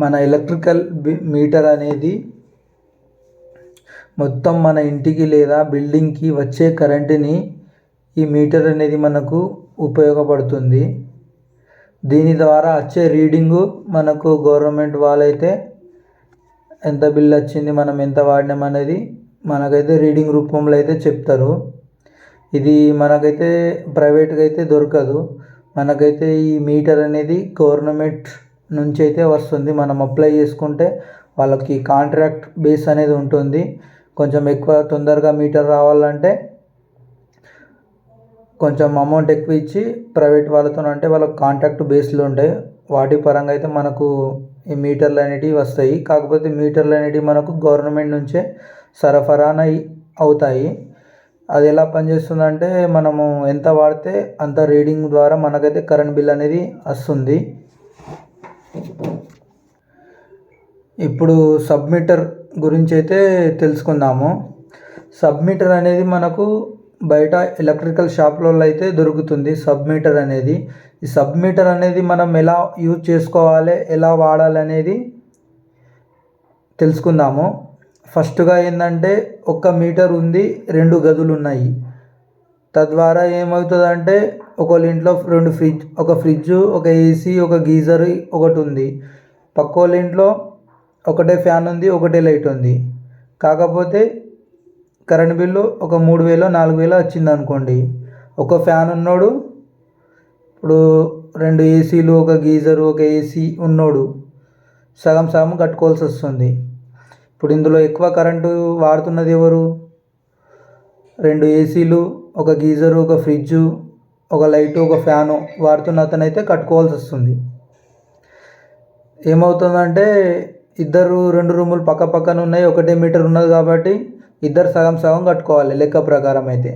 మన electrical metre అనేది మొత్తం మన ఇంటికి లేదా బిల్డింగ్కి వచ్చే కరెంటుని ఈ మీటర్ అనేది మనకు ఉపయోగపడుతుంది. దీని ద్వారా వచ్చే రీడింగు మనకు గవర్నమెంట్ వాళ్ళైతే ఎంత బిల్ వచ్చింది, మనం ఎంత వాడినాం అనేది మనకైతే రీడింగ్ రూపంలో అయితే చెప్తారు. ఇది మనకైతే ప్రైవేట్గా అయితే దొరకదు. మనకైతే ఈ మీటర్ అనేది గవర్నమెంట్ నుంచి అయితే వస్తుంది. మనం అప్లై చేసుకుంటే వాళ్ళకి కాంట్రాక్ట్ బేస్ అనేది ఉంటుంది. కొంచెం ఎక్కువ తొందరగా మీటర్ రావాలంటే కొంచెం అమౌంట్ ఎక్కువ ఇచ్చి ప్రైవేట్ వాళ్ళతో అంటే వాళ్ళకి కాంట్రాక్ట్ బేస్లో ఉంటాయి. వాటి పరంగా అయితే మనకు ఈ మీటర్లు అనేటివి వస్తాయి. కాకపోతే మీటర్లు అనేటివి మనకు గవర్నమెంట్ నుంచే సరఫరా అవుతాయి. అది ఎలా పనిచేస్తుందంటే మనము ఎంత వాడితే అంత రీడింగ్ ద్వారా మనకైతే కరెంట్ బిల్ అనేది వస్తుంది. ఇప్పుడు సబ్మీటర్ గురించి అయితే తెలుసుకుందాము. సబ్మీటర్ అనేది మనకు బయట ఎలక్ట్రికల్ షాప్లలో అయితే దొరుకుతుంది. సబ్మీటర్ అనేది ఈ సబ్మీటర్ అనేది మనం ఎలా యూజ్ చేసుకోవాలి, ఎలా వాడాలి అనేది తెలుసుకుందాము. ఫస్ట్గా ఏంటంటే ఒక మీటర్ ఉంది, 2 గదులు ఉన్నాయి. తద్వారా ఏమవుతుందంటే ఒకళ్ళ ఇంట్లో ఒక ఫ్రిడ్జ్, ఒక ఏసీ, ఒక గీజర్ ఒకటి ఉంది. పక్క వాళ్ళ ఇంట్లో ఒకటే ఫ్యాన్ ఉంది, ఒకటే లైట్ ఉంది. కాకపోతే కరెంట్ బిల్లు ఒక 3000 4000 వచ్చింది అనుకోండి. ఒక ఫ్యాన్ ఉన్నోడు, ఇప్పుడు 2 ఏసీలు, ఒక గీజరు, ఒక ఏసీ ఉన్నోడు సగం సగం కట్టుకోవాల్సి వస్తుంది. ఇప్పుడు ఇందులో ఎక్కువ కరెంటు వాడుతున్నది ఎవరు? 2 ఏసీలు, ఒక గీజరు, ఒక ఫ్రిడ్జు, ఒక లైటు, ఒక ఫ్యాను వాడుతున్న అతనైతే కట్టుకోవాల్సి వస్తుంది. ఏమవుతుందంటే ఇద్దరు 2 రూములు పక్క పక్కన ఉన్నాయి, ఒకటే మీటర్ ఉన్నది కాబట్టి ఇద్దరు సగం సగం కట్టుకోవాలి లెక్క ప్రకారం అయితే.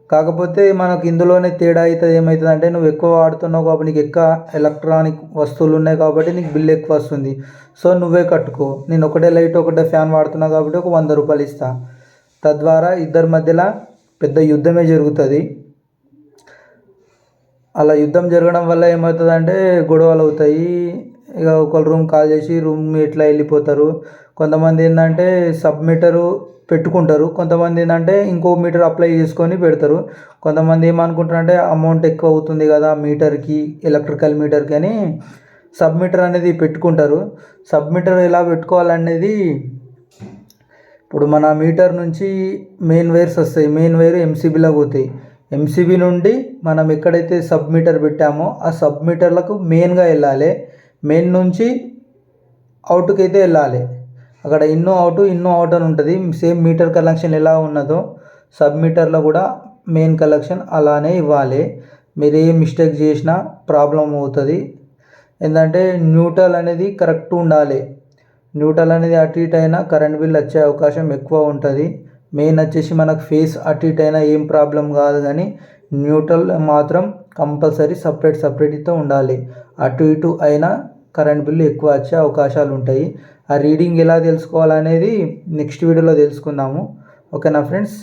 కాకపోతే మనకు ఇందులోనే తేడా అవుతుంది. ఏమవుతుందంటే నువ్వు ఎక్కువ వాడుతున్నావు కాబట్టి నీకు ఎక్కువ ఎలక్ట్రానిక్ వస్తువులు ఉన్నాయి కాబట్టి నీకు బిల్ ఎక్కువ వస్తుంది. సో నువ్వే కట్టుకో. నేను ఒకటే లైట్, ఒకటే ఫ్యాన్ వాడుతున్నా కాబట్టి ఒక 100 రూపాయలు ఇస్తా. తద్వారా ఇద్దరి మధ్యలో పెద్ద యుద్ధమే జరుగుతుంది. అలా యుద్ధం జరగడం వల్ల ఏమవుతుందంటే గొడవలు అవుతాయి. ఇక ఒకళ్ళు రూమ్ కాల్ చేసి రూమ్ ఇట్లా వెళ్ళిపోతారు. కొంతమంది ఏంటంటే సబ్మీటరు పెట్టుకుంటారు. కొంతమంది ఏంటంటే ఇంకో మీటర్ అప్లై చేసుకొని పెడతారు. కొంతమంది ఏమనుకుంటారంటే అమౌంట్ ఎక్కువ అవుతుంది కదా మీటర్కి, ఎలక్ట్రికల్ మీటర్కి అని సబ్మీటర్ అనేది పెట్టుకుంటారు. సబ్మీటర్ ఎలా పెట్టుకోవాలనేది, ఇప్పుడు మన మీటర్ నుంచి మెయిన్ వైర్స్ వస్తాయి. మెయిన్ వైర్ ఎంసీబీలోకి పోతాయి. ఎంసీబీ నుండి మనం ఎక్కడైతే సబ్మీటర్ పెట్టామో ఆ సబ్మీటర్లకు మెయిన్గా వెళ్ళాలి. మెయిన్ నుంచి అవుట్కి అయితే వెళ్ళాలి. అక్కడ ఇన్నో అవుట్ అని ఉంటుంది. సేమ్ మీటర్ కనెక్షన్ ఎలా ఉన్నదో సబ్మీటర్లో కూడా మెయిన్ కనెక్షన్ అలానే ఇవ్వాలి. మీరు ఏ మిస్టేక్ చేసినా ప్రాబ్లం అవుతుంది. ఏంటంటే న్యూట్రల్ అనేది కరెక్ట్ ఉండాలి. న్యూట్రల్ అనేది అటు ఇటు అయినా కరెంట్ బిల్ వచ్చే అవకాశం ఎక్కువ ఉంటుంది. మెయిన్ వచ్చేసి మనకు ఫేస్ అటు ఇటు అయినా ఏం ప్రాబ్లం కాదు, కానీ న్యూట్రల్ మాత్రం కంపల్సరీ సపరేట్తో ఉండాలి. అటు ఇటు అయినా కరెంట్ బిల్లు ఎక్కువ వచ్చే అవకాశాలు ఉంటాయి. ఆ రీడింగ్ ఎలా తెలుసుకోవాలనేది నెక్స్ట్ వీడియోలో తెలుసుకుందాము. ఓకేనా ఫ్రెండ్స్?